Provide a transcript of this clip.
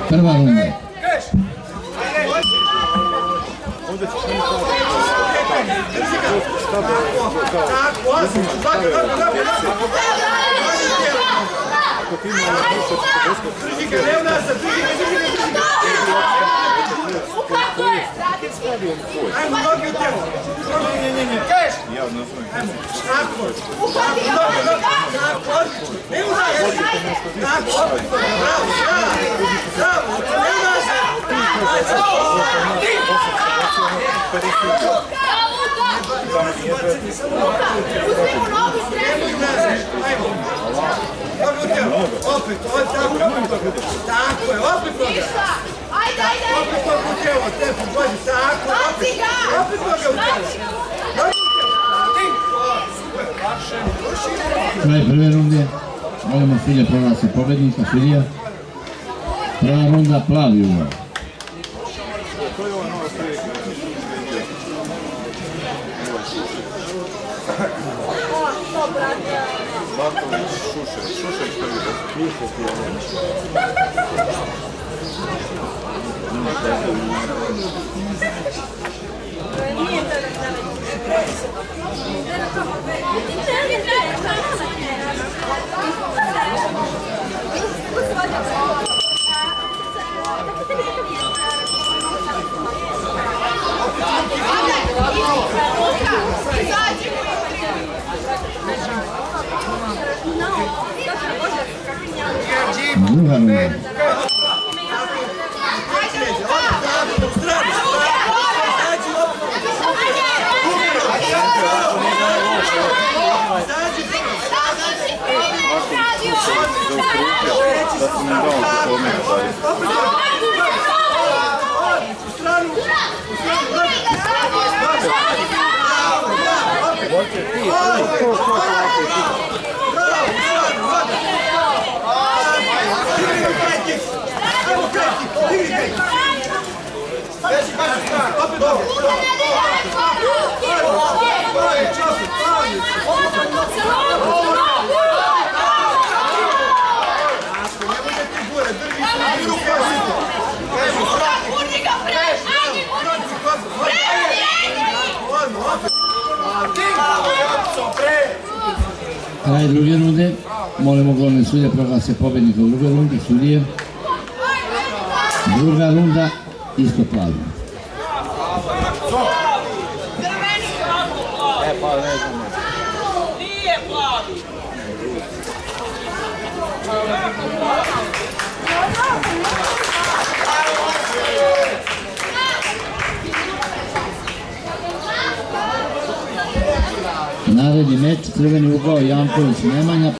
Prva runda. Ajmo nogi u tijelo. Keš! Tako. Ne udaj. Tako. Bravo. Ne udaj se. Uzmimo nogu i stremi. Nogi u tijelo. Opet. Tako je. Opet noga. Ajde. Opet noga u tijelo. Tepu, dođi. Tako. Opet noga u tijelo. Kraj prve runde. Molimo sudija proglasi pobednika. Sudija. Prva runda, plavi ugao. Marković, Šušeć prvi. Druga runda. Da sam im dao za komentar. Kraj druge runde. Molimo glavne sudije proglase pobednika u drugoj rundi. Sudije. Druga runda, isto plavi. Nije plavi. Naredni meč, crveni ugao Janković Nemanja.